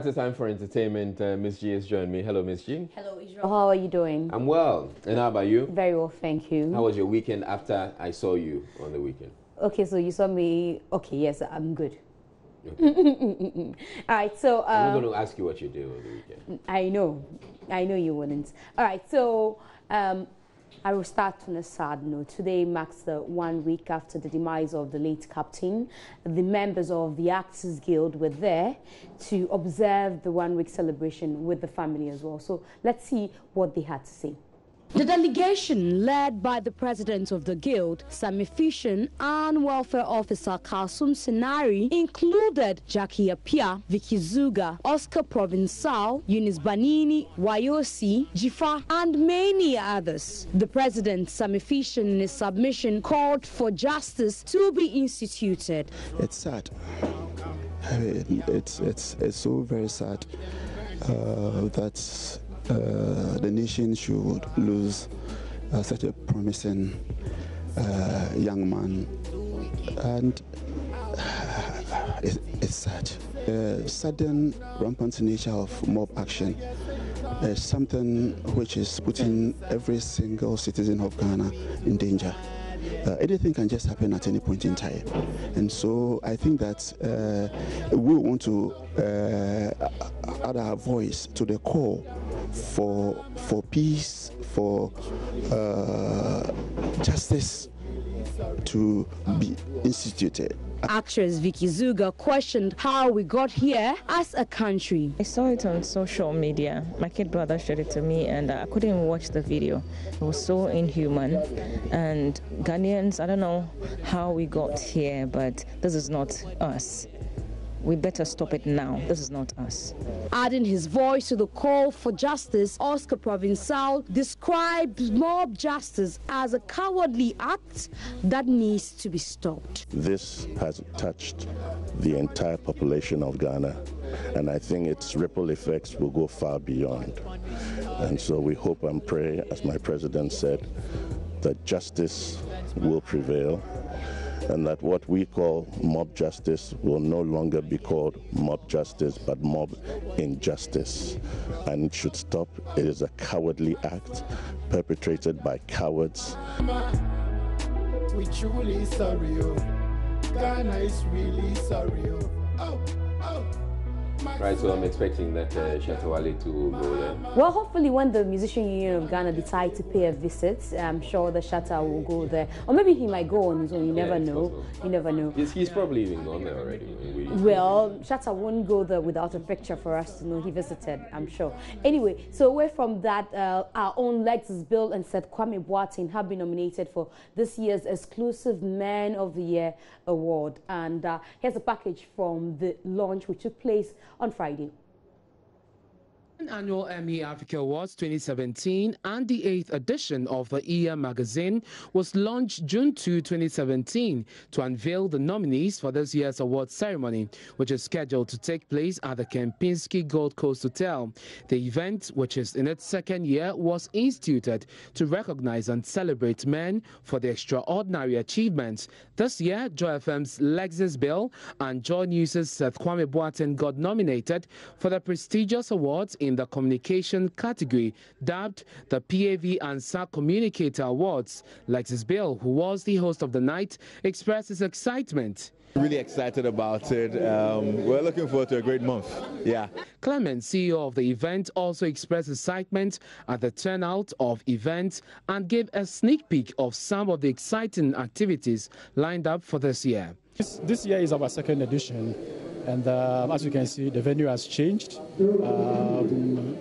at a time for entertainment. Miss G has joined me. Hello, Miss G. Hello, Israel. How are you doing? I'm well. And how about you? Very well, thank you. How was your weekend after I saw you on the weekend? Okay, so you saw me. Okay, yes, I'm good. Okay. All right, so I'm not going to ask you what you did on the weekend. I know you wouldn't. All right, so I will start on a sad note. Today marks the 1 week after the demise of the late captain. The members of the Actors Guild were there to observe the 1 week celebration with the family as well. So let's see what they had to say. The delegation, led by the president of the guild, Sami Fishin, and welfare officer Kasum Senari, included Jackie Apia, Vicky Zuga, Oscar Provençal, Eunice Banini, Wayosi, Jifa, and many others. The president, Sami Fishin, in his submission, called for justice to be instituted. It's sad. It's so very sad that the nation should lose such a promising young man, and it's sad. Sudden rampant nature of mob action is something which is putting every single citizen of Ghana in danger. Anything can just happen at any point in time, and so I think that we want to add our voice to the call for peace, for justice to be instituted. Actress Vicky Zuga questioned how we got here as a country. I saw it on social media. My kid brother showed it to me, and I couldn't even watch the video. It was so inhuman. And Ghanaians, I don't know how we got here, but this is not us. We better stop it now. This is not us. Adding his voice to the call for justice, Oscar Provençal describes mob justice as a cowardly act that needs to be stopped. This has touched the entire population of Ghana, and I think its ripple effects will go far beyond. And so we hope and pray, as my president said, that justice will prevail, and that what we call mob justice will no longer be called mob justice, but mob injustice. And it should stop. It is a cowardly act perpetrated by cowards. We truly sorry, Ghana is really sorry. Right, so I'm expecting that Shatta Wale to go there. Well, hopefully when the Musician Union of Ghana decide to pay a visit, I'm sure the Shatta will go there. Or maybe he might go on his own, you never know. Possible. You never know. Yes, he's probably even gone there already. Well, Shatta won't go there without a picture for us to know he visited, I'm sure. Anyway, so away from that, our own Lexus Bill and Seth Kwame Boateng have been nominated for this year's exclusive Man of the Year award. And here's a package from the launch which took place on Friday. Annual Emmy Africa Awards 2017 and the 8th edition of the EA magazine was launched June 2, 2017 to unveil the nominees for this year's awards ceremony, which is scheduled to take place at the Kempinski Gold Coast Hotel. The event, which is in its second year, was instituted to recognize and celebrate men for their extraordinary achievements. This year, Joy FM's Lexus Bill and Joy News' Seth Kwame Boateng got nominated for the prestigious awards in the communication category, dubbed the PAV Answer Communicator Awards. Lexus Bill, who was the host of the night, expressed his excitement. Really excited about it. We're looking forward to a great month. Yeah. Clement, CEO of the event, also expressed excitement at the turnout of events and gave a sneak peek of some of the exciting activities lined up for this year. This year is our second edition. And as you can see, the venue has changed.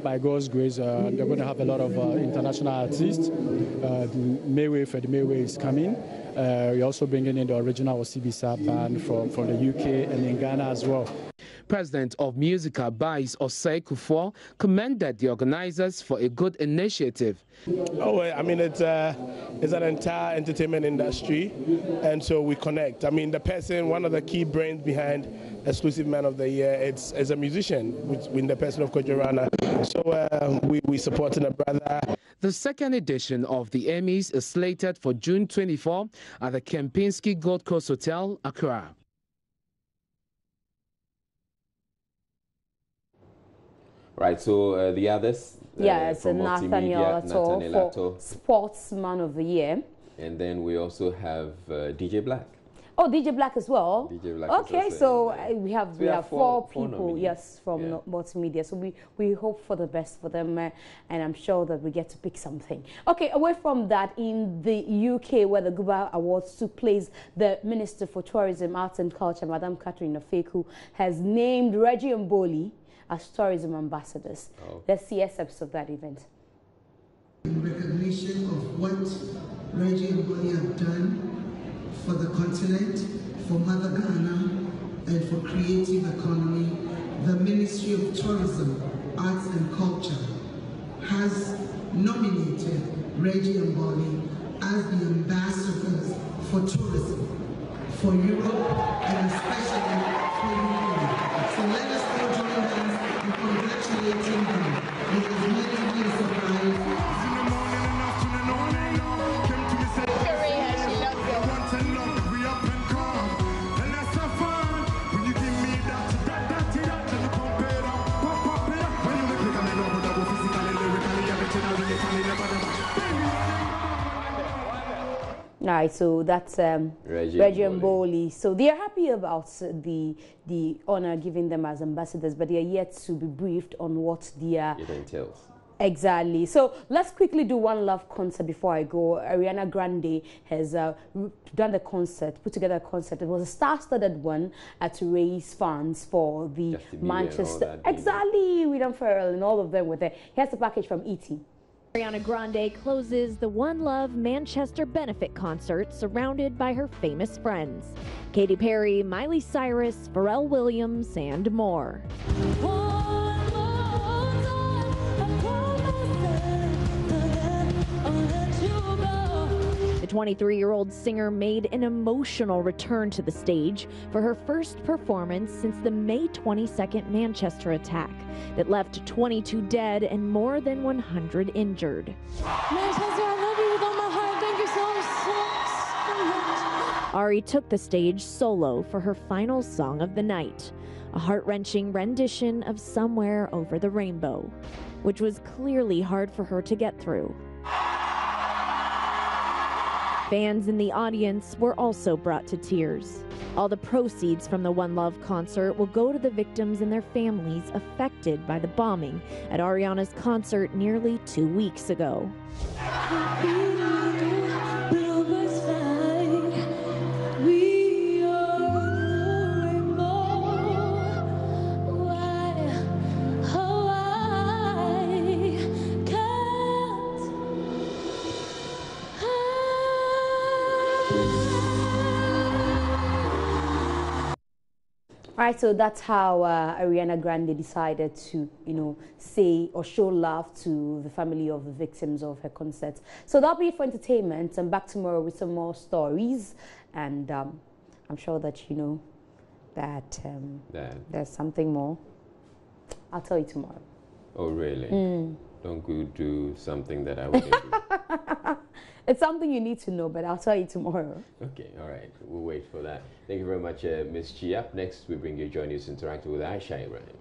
By God's grace, they're going to have a lot of international artists. Freddie Mayway is coming. We're also bringing in the original Osibisa band from the UK and in Ghana as well. President of Musica, Bais Osei Kufuor, commended the organizers for a good initiative. Oh, I mean, it's an entire entertainment industry, and so we connect. I mean, the person, one of the key brains behind Exclusive Man of the Year, it's a musician, with the person of Kojo Rana. So we supporting a brother. The second edition of the Emmys is slated for June 24 at the Kempinski Gold Coast Hotel, Accra. Right, so the others? Yeah, it's from Nathaniel Atto for Sportsman of the Year. And then we also have DJ Black. Oh, DJ Black as well. DJ Black. Okay, so we have four people, nominees. yes, from multimedia. So we hope for the best for them, and I'm sure that we get to pick something. Okay, away from that, in the UK, where the Guba Awards took place, the Minister for Tourism, Arts and Culture, Madam Catherine Ofeku, has named Reggie Mboli as tourism ambassadors. Oh. Let's see excerpts of that event. In recognition of what Reggie Mboli have done for the continent, for Mother Ghana, and for creative economy, the Ministry of Tourism, Arts and Culture has nominated Reggie Mboli as the ambassadors for tourism for Europe and especially for UK. So let us all join hands in congratulating them. It has made me surprised. All right, so that's Reggie Mboli. So they are happy about the honor given them as ambassadors, but they are yet to be briefed on what it entails. Exactly. So let's quickly do One Love concert before I go. Ariana Grande has done the concert, put together a concert. It was a star-studded one to raise funds for the Manchester. Exactly. William Ferrell and all of them were there. Here's the package from E.T. Ariana Grande closes the One Love Manchester benefit concert surrounded by her famous friends. Katy Perry, Miley Cyrus, Pharrell Williams, and more. The 23-year-old singer made an emotional return to the stage for her first performance since the May 22nd Manchester attack that left 22 dead and more than 100 injured. Manchester, I love you with all my heart. Thank you so much. Ari took the stage solo for her final song of the night, a heart-wrenching rendition of Somewhere Over the Rainbow, which was clearly hard for her to get through. Fans in the audience were also brought to tears. All the proceeds from the One Love concert will go to the victims and their families affected by the bombing at Ariana's concert nearly 2 weeks ago. Right, so that's how Ariana Grande decided to, say or show love to the family of the victims of her concert. So that'll be it for entertainment. I'm back tomorrow with some more stories, and I'm sure that you know that there's something more. I'll tell you tomorrow. Oh, really? Don't go do something that I wouldn't do. It's something you need to know, but I'll tell you tomorrow. Okay, all right. We'll wait for that. Thank you very much, Ms. Chi. Up next, we bring you Joy News Interactive with Aisha Ibrahim.